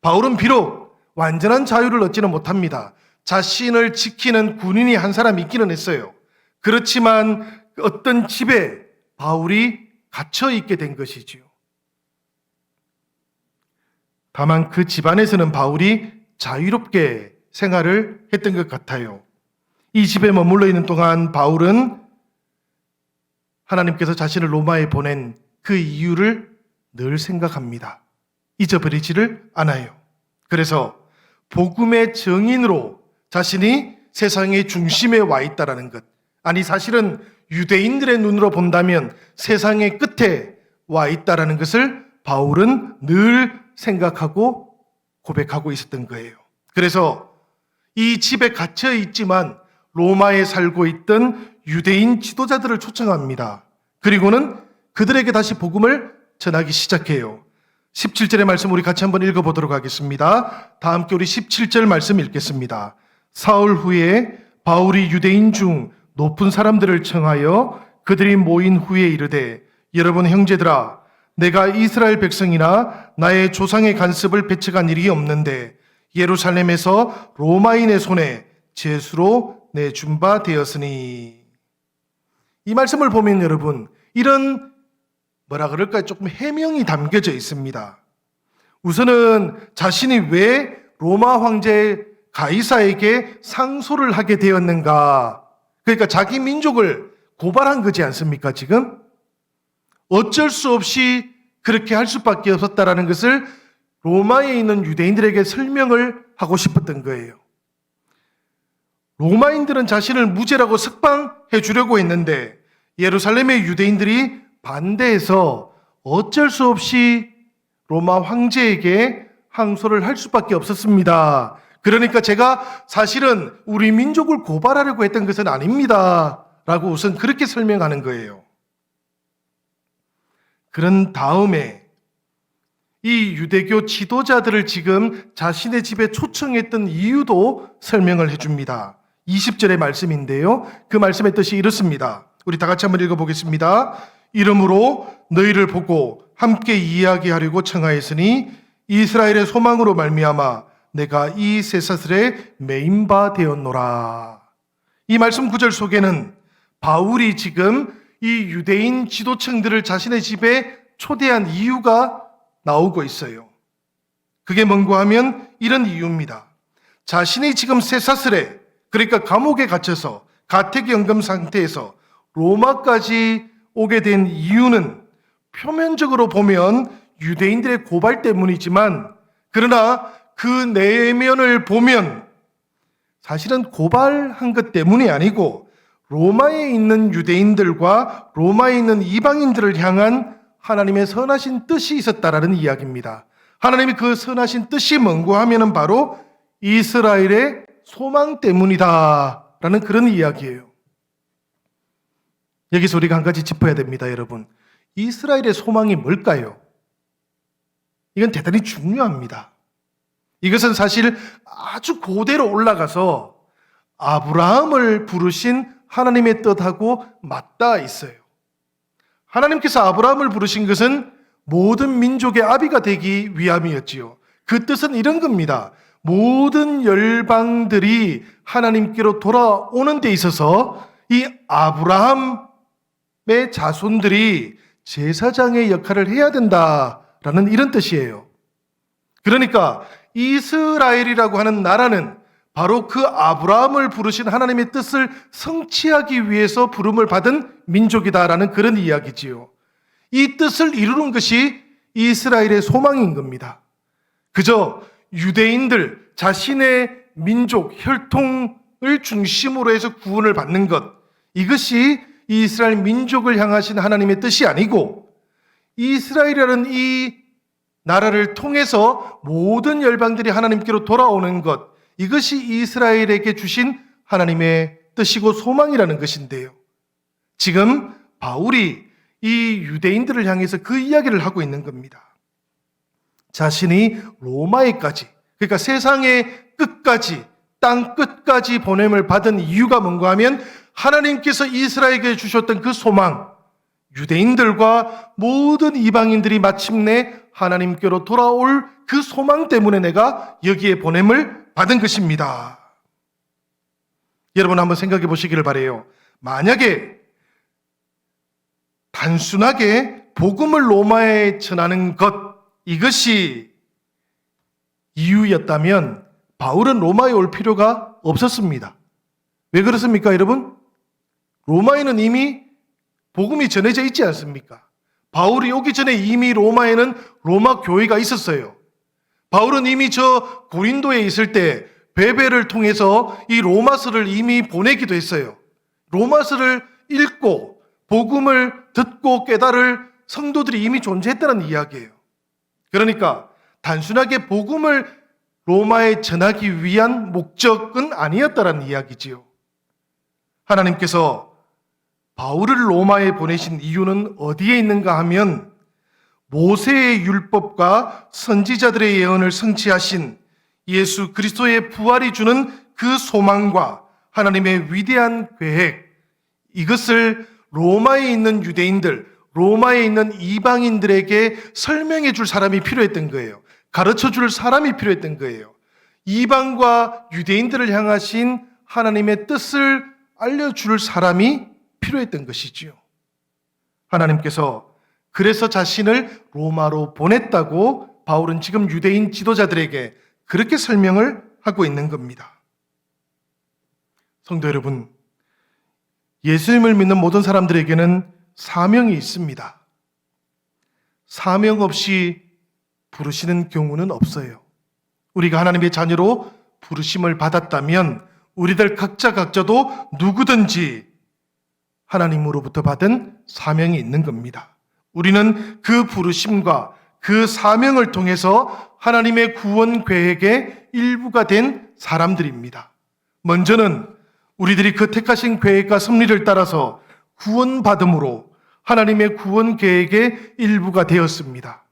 바울은 비록 완전한 자유를 얻지는 못합니다. 자신을 지키는 군인이 한 사람 있기는 했어요. 그렇지만 어떤 집에 바울이 갇혀 있게 된 것이지요. 다만 그 집안에서는 바울이 자유롭게 생활을 했던 것 같아요. 이 집에 머물러 있는 동안 바울은 하나님께서 자신을 로마에 보낸 그 이유를 늘 생각합니다. 잊어버리지를 않아요. 그래서 복음의 증인으로 자신이 세상의 중심에 와 있다라는 것. 아니, 사실은 유대인들의 눈으로 본다면 세상의 끝에 와 있다라는 것을 바울은 늘 생각하고 고백하고 있었던 거예요. 그래서 이 집에 갇혀 있지만 로마에 살고 있던 유대인 지도자들을 초청합니다. 그리고는 그들에게 다시 복음을 전하기 시작해요. 17절의 말씀 우리 같이 한번 읽어보도록 하겠습니다. 다 함께 우리 17절 말씀 읽겠습니다. 사흘 후에 바울이 유대인 중 높은 사람들을 청하여 그들이 모인 후에 이르되 여러분 형제들아 내가 이스라엘 백성이나 나의 조상의 간섭을 배척한 일이 없는데 예루살렘에서 로마인의 손에 죄수로 내준 바 되었으니. 이 말씀을 보면 여러분 이런 뭐라 그럴까요? 조금 해명이 담겨져 있습니다. 우선은 자신이 왜 로마 황제 가이사에게 상소를 하게 되었는가? 그러니까 자기 민족을 고발한 거지 않습니까, 지금? 어쩔 수 없이 그렇게 할 수밖에 없었다라는 것을 로마에 있는 유대인들에게 설명을 하고 싶었던 거예요. 로마인들은 자신을 무죄라고 석방해 주려고 했는데 예루살렘의 유대인들이 반대해서 어쩔 수 없이 로마 황제에게 항소를 할 수밖에 없었습니다. 그러니까 제가 사실은 우리 민족을 고발하려고 했던 것은 아닙니다. 라고 우선 그렇게 설명하는 거예요. 그런 다음에 이 유대교 지도자들을 지금 자신의 집에 초청했던 이유도 설명을 해줍니다. 20절의 말씀인데요. 그 말씀의 뜻이 이렇습니다. 우리 다 같이 한번 읽어보겠습니다. 이러므로 너희를 보고 함께 이야기하려고 청하였으니 이스라엘의 소망으로 말미암아 내가 이 쇠사슬에 매인 바 되었노라. 이 말씀 구절 속에는 바울이 지금 이 유대인 지도층들을 자신의 집에 초대한 이유가 나오고 있어요. 그게 뭔가 하면 이런 이유입니다. 자신이 지금 쇠사슬에, 그러니까 감옥에 갇혀서 가택연금 상태에서 로마까지 오게 된 이유는 표면적으로 보면 유대인들의 고발 때문이지만 그러나 그 내면을 보면 사실은 고발한 것 때문이 아니고 로마에 있는 유대인들과 로마에 있는 이방인들을 향한 하나님의 선하신 뜻이 있었다라는 이야기입니다. 하나님이 그 선하신 뜻이 뭔고 하면은 바로 이스라엘의 소망 때문이다라는 그런 이야기예요. 여기서 우리가 한 가지 짚어야 됩니다, 여러분. 이스라엘의 소망이 뭘까요? 이건 대단히 중요합니다. 이것은 사실 아주 고대로 올라가서 아브라함을 부르신 하나님의 뜻하고 맞닿아 있어요. 하나님께서 아브라함을 부르신 것은 모든 민족의 아비가 되기 위함이었지요. 그 뜻은 이런 겁니다. 모든 열방들이 하나님께로 돌아오는 데 있어서 이 아브라함의 자손들이 제사장의 역할을 해야 된다라는 이런 뜻이에요. 그러니까 이스라엘이라고 하는 나라는 바로 그 아브라함을 부르신 하나님의 뜻을 성취하기 위해서 부름을 받은 민족이다라는 그런 이야기지요. 이 뜻을 이루는 것이 이스라엘의 소망인 겁니다. 그저 유대인들 자신의 민족, 혈통을 중심으로 해서 구원을 받는 것, 이것이 이스라엘 민족을 향하신 하나님의 뜻이 아니고 이스라엘이라는 이 나라를 통해서 모든 열방들이 하나님께로 돌아오는 것, 이것이 이스라엘에게 주신 하나님의 뜻이고 소망이라는 것인데요. 지금 바울이 이 유대인들을 향해서 그 이야기를 하고 있는 겁니다. 자신이 로마에까지, 그러니까 세상의 끝까지, 땅 끝까지 보냄을 받은 이유가 뭔가 하면 하나님께서 이스라엘에게 주셨던 그 소망, 유대인들과 모든 이방인들이 마침내 하나님께로 돌아올 그 소망 때문에 내가 여기에 보냄을 받은 것입니다. 여러분 한번 생각해 보시기를 바라요. 만약에 단순하게 복음을 로마에 전하는 것, 이것이 이유였다면 바울은 로마에 올 필요가 없었습니다. 왜 그렇습니까, 여러분? 로마에는 이미 복음이 전해져 있지 않습니까? 바울이 오기 전에 이미 로마에는 로마 교회가 있었어요. 바울은 이미 저 고린도에 있을 때 베베를 통해서 이 로마서를 이미 보내기도 했어요. 로마서를 읽고 복음을 듣고 깨달을 성도들이 이미 존재했다는 이야기예요. 그러니까 단순하게 복음을 로마에 전하기 위한 목적은 아니었다는 이야기지요. 하나님께서 바울을 로마에 보내신 이유는 어디에 있는가 하면 모세의 율법과 선지자들의 예언을 성취하신 예수 그리스도의 부활이 주는 그 소망과 하나님의 위대한 계획, 이것을 로마에 있는 유대인들, 로마에 있는 이방인들에게 설명해 줄 사람이 필요했던 거예요. 가르쳐 줄 사람이 필요했던 거예요. 이방과 유대인들을 향하신 하나님의 뜻을 알려줄 사람이 필요했던 것이지요. 하나님께서 그래서 자신을 로마로 보냈다고 바울은 지금 유대인 지도자들에게 그렇게 설명을 하고 있는 겁니다. 성도 여러분, 예수님을 믿는 모든 사람들에게는 사명이 있습니다. 사명 없이 부르시는 경우는 없어요. 우리가 하나님의 자녀로 부르심을 받았다면 우리들 각자도 누구든지 하나님으로부터 받은 사명이 있는 겁니다. 우리는 그 부르심과 그 사명을 통해서 하나님의 구원 계획의 일부가 된 사람들입니다. 먼저는 우리들이 그 택하신 계획과 섭리를 따라서 구원받음으로 하나님의 구원 계획의 일부가 되었습니다.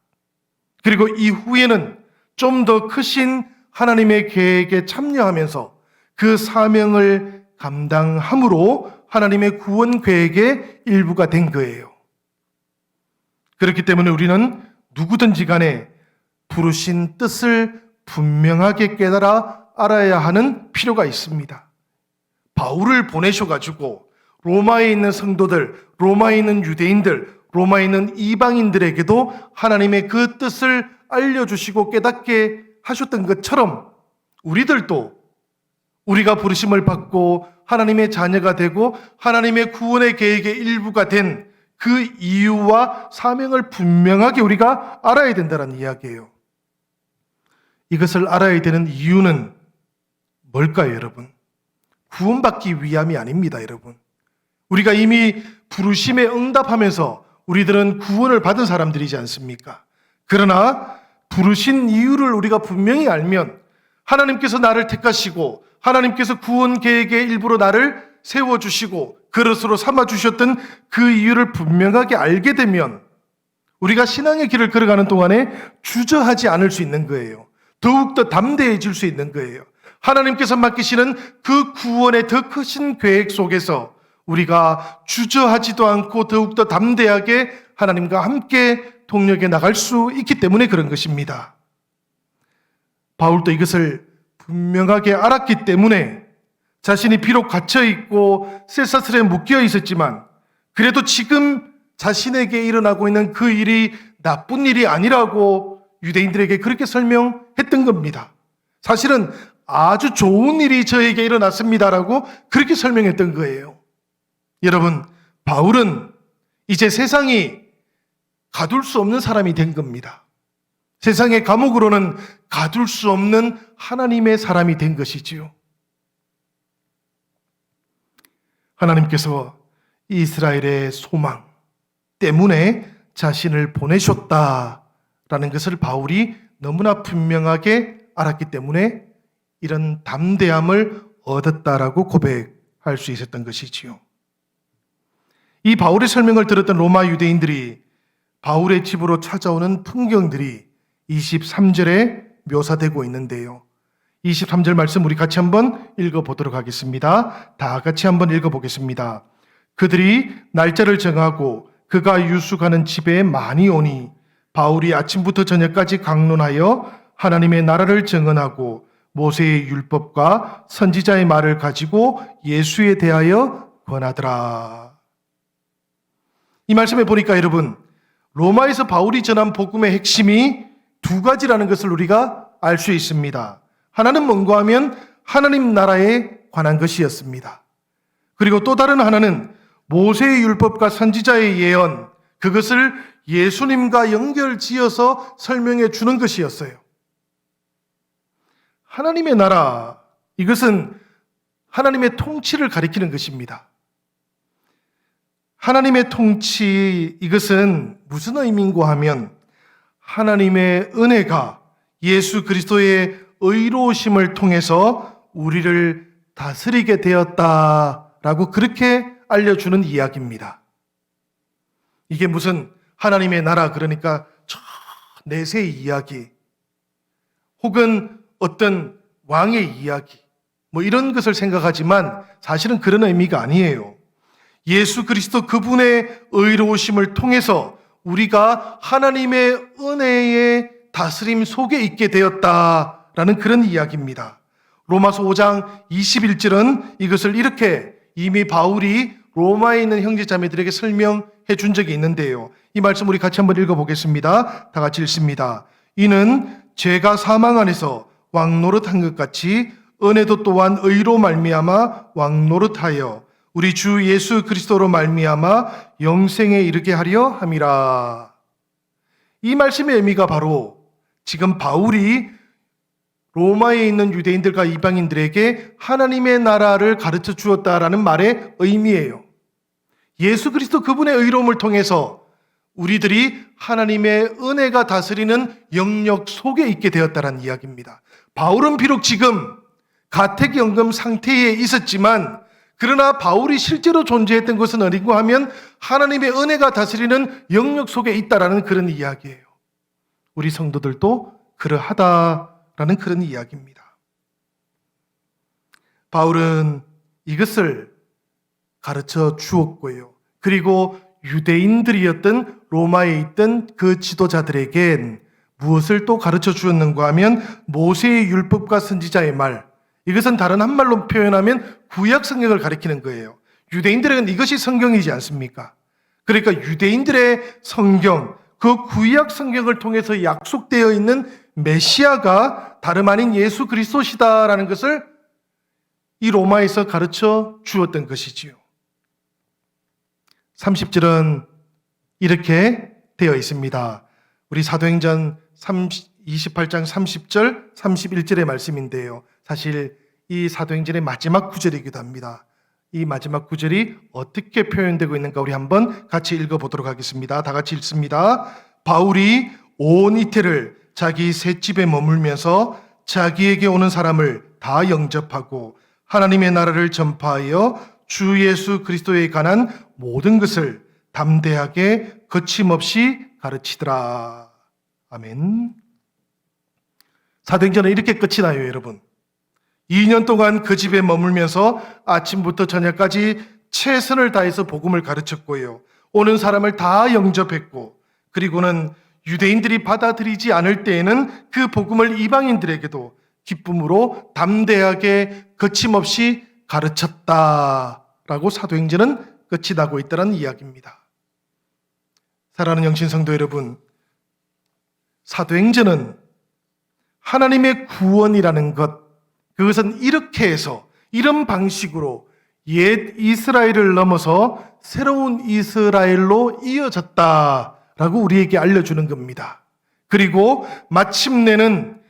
그리고 이후에는 좀 더 크신 하나님의 계획에 참여하면서 그 사명을 감당함으로 하나님의 구원 계획의 일부가 된 거예요. 그렇기 때문에 우리는 누구든지 간에 부르신 뜻을 분명하게 깨달아 알아야 하는 필요가 있습니다. 바울을 보내셔가지고 로마에 있는 성도들, 로마에 있는 유대인들, 로마에 있는 이방인들에게도 하나님의 그 뜻을 알려주시고 깨닫게 하셨던 것처럼 우리들도 우리가 부르심을 받고 하나님의 자녀가 되고 하나님의 구원의 계획의 일부가 된 그 이유와 사명을 분명하게 우리가 알아야 된다는 이야기예요. 이것을 알아야 되는 이유는 뭘까요, 여러분? 구원받기 위함이 아닙니다, 여러분. 우리가 이미 부르심에 응답하면서 우리들은 구원을 받은 사람들이지 않습니까? 그러나 부르신 이유를 우리가 분명히 알면 하나님께서 나를 택하시고 하나님께서 구원 계획의 일부로 나를 세워주시고 그릇으로 삼아주셨던 그 이유를 분명하게 알게 되면 우리가 신앙의 길을 걸어가는 동안에 주저하지 않을 수 있는 거예요. 더욱더 담대해질 수 있는 거예요. 하나님께서 맡기시는 그 구원의 더 크신 계획 속에서 우리가 주저하지도 않고 더욱더 담대하게 하나님과 함께 동력에 나갈 수 있기 때문에 그런 것입니다. 바울도 이것을 분명하게 알았기 때문에 자신이 비록 갇혀있고 쇠사슬에 묶여 있었지만 그래도 지금 자신에게 일어나고 있는 그 일이 나쁜 일이 아니라고 유대인들에게 그렇게 설명했던 겁니다. 사실은 아주 좋은 일이 저에게 일어났습니다라고 그렇게 설명했던 거예요. 여러분, 바울은 이제 세상이 가둘 수 없는 사람이 된 겁니다. 세상의 감옥으로는 가둘 수 없는 하나님의 사람이 된 것이지요. 하나님께서 이스라엘의 소망 때문에 자신을 보내셨다라는 것을 바울이 너무나 분명하게 알았기 때문에 이런 담대함을 얻었다라고 고백할 수 있었던 것이지요. 이 바울의 설명을 들었던 로마 유대인들이 바울의 집으로 찾아오는 풍경들이 23절에 묘사되고 있는데요. 23절 말씀 우리 같이 한번 읽어보도록 하겠습니다. 다 같이 한번 읽어보겠습니다. 그들이 날짜를 정하고 그가 유숙하는 집에 많이 오니 바울이 아침부터 저녁까지 강론하여 하나님의 나라를 증언하고 모세의 율법과 선지자의 말을 가지고 예수에 대하여 권하더라. 이 말씀에 보니까 여러분, 로마에서 바울이 전한 복음의 핵심이 두 가지라는 것을 우리가 알 수 있습니다. 하나는 뭔가 하면 하나님 나라에 관한 것이었습니다. 그리고 또 다른 하나는 모세의 율법과 선지자의 예언, 그것을 예수님과 연결지어서 설명해 주는 것이었어요. 하나님의 나라, 이것은 하나님의 통치를 가리키는 것입니다. 하나님의 통치, 이것은 무슨 의미인가 하면 하나님의 은혜가 예수 그리스도의 의로우심을 통해서 우리를 다스리게 되었다라고 그렇게 알려주는 이야기입니다. 이게 무슨 하나님의 나라, 그러니까 저 내세의 이야기 혹은 어떤 왕의 이야기 뭐 이런 것을 생각하지만 사실은 그런 의미가 아니에요. 예수 그리스도 그분의 의로우심을 통해서 우리가 하나님의 은혜의 다스림 속에 있게 되었다라는 그런 이야기입니다. 로마서 5장 21절은 이것을 이렇게 이미 바울이 로마에 있는 형제자매들에게 설명해 준 적이 있는데요. 이 말씀 우리 같이 한번 읽어보겠습니다. 다 같이 읽습니다. 이는 죄가 사망 안에서 왕노릇한 것 같이 은혜도 또한 의로 말미암아 왕노릇하여 우리 주 예수 그리스도로 말미암아 영생에 이르게 하려 함이라. 이 말씀의 의미가 바로 지금 바울이 로마에 있는 유대인들과 이방인들에게 하나님의 나라를 가르쳐 주었다라는 말의 의미예요. 예수 그리스도 그분의 의로움을 통해서 우리들이 하나님의 은혜가 다스리는 영역 속에 있게 되었다는 이야기입니다. 바울은 비록 지금 가택연금 상태에 있었지만 그러나 바울이 실제로 존재했던 것은 어딘가 하면 하나님의 은혜가 다스리는 영역 속에 있다라는 그런 이야기예요. 우리 성도들도 그러하다라는 그런 이야기입니다. 바울은 이것을 가르쳐 주었고요. 그리고 유대인들이었던 로마에 있던 그 지도자들에겐 무엇을 또 가르쳐 주었는가 하면 모세의 율법과 선지자의 말, 이것은 다른 한 말로 표현하면 구약 성경을 가리키는 거예요. 유대인들에게는 이것이 성경이지 않습니까? 그러니까 유대인들의 성경, 그 구약 성경을 통해서 약속되어 있는 메시아가 다름 아닌 예수 그리스도시다라는 것을 이 로마에서 가르쳐 주었던 것이지요. 30절은 이렇게 되어 있습니다. 우리 사도행전 28장 30절, 31절의 말씀인데요. 사실 이 사도행전의 마지막 구절이기도 합니다. 이 마지막 구절이 어떻게 표현되고 있는가 우리 한번 같이 읽어보도록 하겠습니다. 다 같이 읽습니다. 바울이 온 이태를 자기 셋집에 머물면서 자기에게 오는 사람을 다 영접하고 하나님의 나라를 전파하여 주 예수 그리스도에 관한 모든 것을 담대하게 거침없이 가르치더라. 아멘. 사도행전은 이렇게 끝이 나요, 여러분. 2년 동안 그 집에 머물면서 아침부터 저녁까지 최선을 다해서 복음을 가르쳤고요. 오는 사람을 다 영접했고, 그리고는 유대인들이 받아들이지 않을 때에는 그 복음을 이방인들에게도 기쁨으로 담대하게 거침없이 가르쳤다라고 사도행전은 끝이 나고 있다는 이야기입니다. 사랑하는 영신성도 여러분, 사도행전은 하나님의 구원이라는 것, 그것은 이렇게 해서 이런 방식으로 옛 이스라엘을 넘어서 새로운 이스라엘로 이어졌다라고 우리에게 알려주는 겁니다. 그리고 마침내는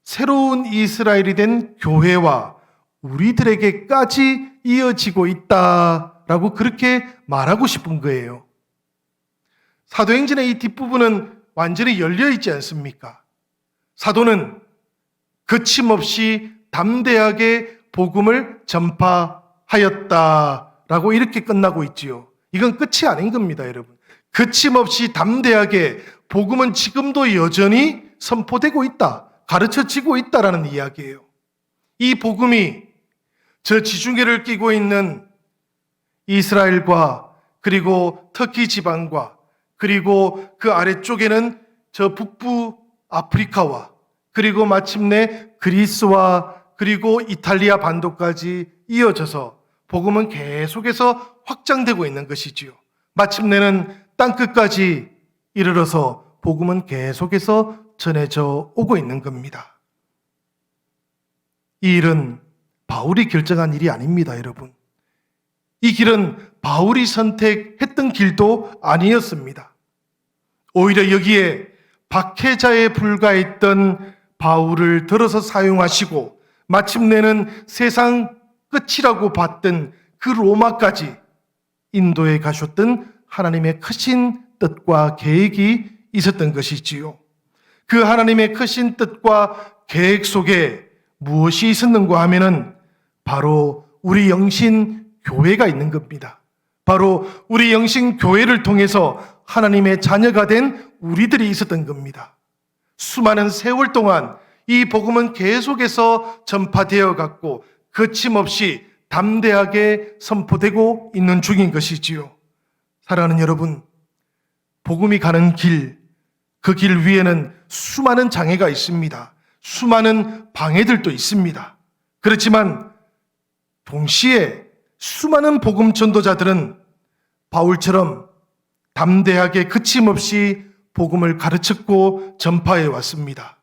새로운 이스라엘이 된 교회와 우리들에게까지 이어지고 있다라고 그렇게 말하고 싶은 거예요. 사도행전의 이 뒷부분은 완전히 열려 있지 않습니까? 사도는 거침없이 담대하게 복음을 전파하였다라고 이렇게 끝나고 있지요. 이건 끝이 아닌 겁니다, 여러분. 거침없이 담대하게 복음은 지금도 여전히 선포되고 있다, 가르쳐지고 있다라는 이야기예요. 이 복음이 저 지중해를 끼고 있는 이스라엘과 그리고 터키 지방과 그리고 그 아래쪽에는 저 북부 아프리카와 그리고 마침내 그리스와 그리고 이탈리아 반도까지 이어져서 복음은 계속해서 확장되고 있는 것이지요. 마침내는 땅끝까지 이르러서 복음은 계속해서 전해져 오고 있는 겁니다. 이 일은 바울이 결정한 일이 아닙니다, 여러분. 이 길은 바울이 선택했던 길도 아니었습니다. 오히려 여기에 박해자에 불과했던 바울을 들어서 사용하시고 마침내는 세상 끝이라고 봤던 그 로마까지 인도에 가셨던 하나님의 크신 뜻과 계획이 있었던 것이지요. 그 하나님의 크신 뜻과 계획 속에 무엇이 있었는가 하면은 바로 우리 영신 교회가 있는 겁니다. 바로 우리 영신 교회를 통해서 하나님의 자녀가 된 우리들이 있었던 겁니다. 수많은 세월 동안 이 복음은 계속해서 전파되어 갔고 거침없이 담대하게 선포되고 있는 중인 것이지요. 사랑하는 여러분, 복음이 가는 길, 그 길 위에는 수많은 장애가 있습니다. 수많은 방해들도 있습니다. 그렇지만 동시에 수많은 복음 전도자들은 바울처럼 담대하게 거침없이 복음을 가르쳤고 전파해 왔습니다.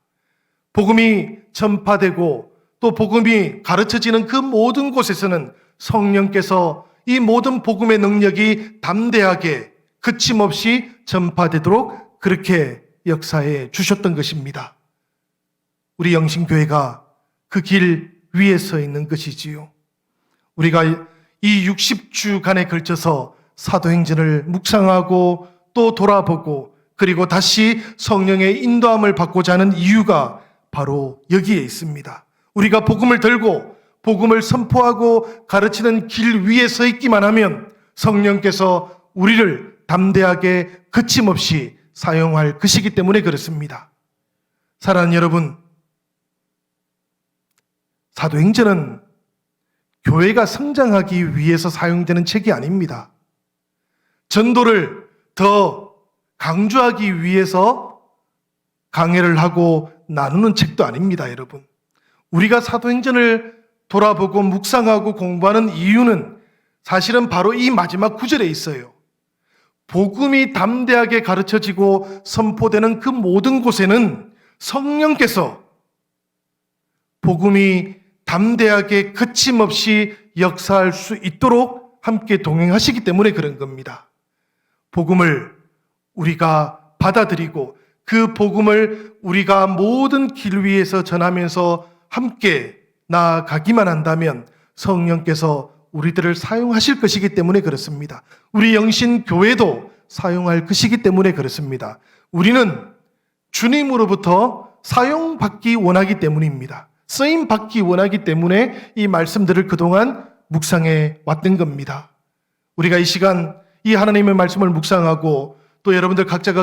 복음이 전파되고 또 복음이 가르쳐지는 그 모든 곳에서는 성령께서 이 모든 복음의 능력이 담대하게 거침없이 전파되도록 그렇게 역사해 주셨던 것입니다. 우리 영신교회가 그 길 위에 서 있는 것이지요. 우리가 이 60주간에 걸쳐서 사도행전을 묵상하고 또 돌아보고 그리고 다시 성령의 인도함을 받고자 하는 이유가 바로 여기에 있습니다. 우리가 복음을 들고 복음을 선포하고 가르치는 길 위에 서 있기만 하면 성령께서 우리를 담대하게 거침없이 사용할 것이기 때문에 그렇습니다. 사랑하는 여러분, 사도행전은 교회가 성장하기 위해서 사용되는 책이 아닙니다. 전도를 더 강조하기 위해서 강해를 하고 나누는 책도 아닙니다, 여러분. 우리가 사도행전을 돌아보고 묵상하고 공부하는 이유는 사실은 바로 이 마지막 구절에 있어요. 복음이 담대하게 가르쳐지고 선포되는 그 모든 곳에는 성령께서 복음이 담대하게 거침없이 역사할 수 있도록 함께 동행하시기 때문에 그런 겁니다. 복음을 우리가 받아들이고 그 복음을 우리가 모든 길 위에서 전하면서 함께 나아가기만 한다면 성령께서 우리들을 사용하실 것이기 때문에 그렇습니다. 우리 영신교회도 사용할 것이기 때문에 그렇습니다. 우리는 주님으로부터 사용받기 원하기 때문입니다. 쓰임받기 원하기 때문에 이 말씀들을 그동안 묵상해 왔던 겁니다. 우리가 이 시간 이 하나님의 말씀을 묵상하고 또 여러분들 각자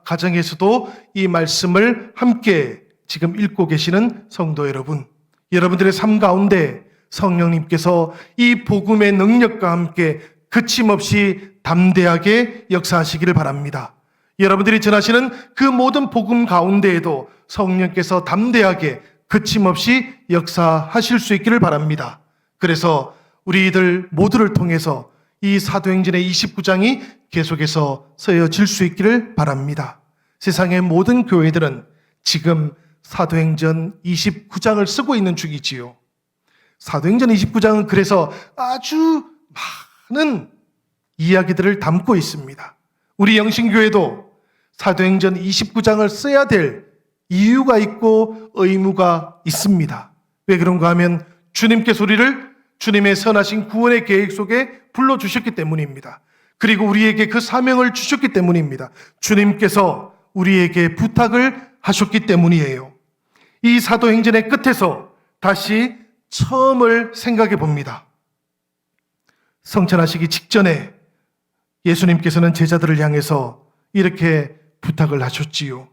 가정에서도 이 말씀을 함께 지금 읽고 계시는 성도 여러분, 여러분들의 삶 가운데 성령님께서 이 복음의 능력과 함께 그침없이 담대하게 역사하시기를 바랍니다. 여러분들이 전하시는 그 모든 복음 가운데에도 성령께서 담대하게 그침없이 역사하실 수 있기를 바랍니다. 그래서 우리들 모두를 통해서 이 사도행전의 29장이 계속해서 쓰여질 수 있기를 바랍니다. 세상의 모든 교회들은 지금 사도행전 29장을 쓰고 있는 중이지요. 사도행전 29장은 그래서 아주 많은 이야기들을 담고 있습니다. 우리 영신교회도 사도행전 29장을 써야 될 이유가 있고 의무가 있습니다. 왜 그런가 하면 주님께서 우리를 주님의 선하신 구원의 계획 속에 불러주셨기 때문입니다. 그리고 우리에게 그 사명을 주셨기 때문입니다. 주님께서 우리에게 부탁을 하셨기 때문이에요. 이 사도행전의 끝에서 다시 처음을 생각해 봅니다. 성천하시기 직전에 예수님께서는 제자들을 향해서 이렇게 부탁을 하셨지요.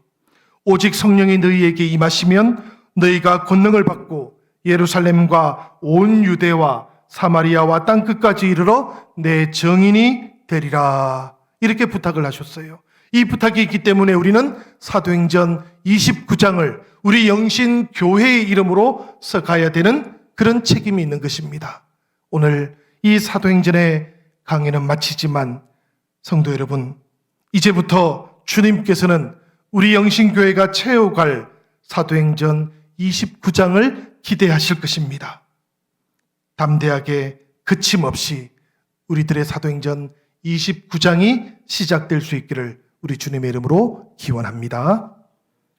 오직 성령이 너희에게 임하시면 너희가 권능을 받고 예루살렘과 온 유대와 사마리아와 땅끝까지 이르러 내 증인이 되리라. 이렇게 부탁을 하셨어요. 이 부탁이 있기 때문에 우리는 사도행전 29장을 우리 영신교회의 이름으로 써가야 되는 그런 책임이 있는 것입니다. 오늘 이 사도행전의 강의는 마치지만 성도 여러분, 이제부터 주님께서는 우리 영신교회가 채워갈 사도행전 29장을 기대하실 것입니다. 담대하게 그침없이 우리들의 사도행전 29장이 시작될 수 있기를 우리 주님의 이름으로 기원합니다.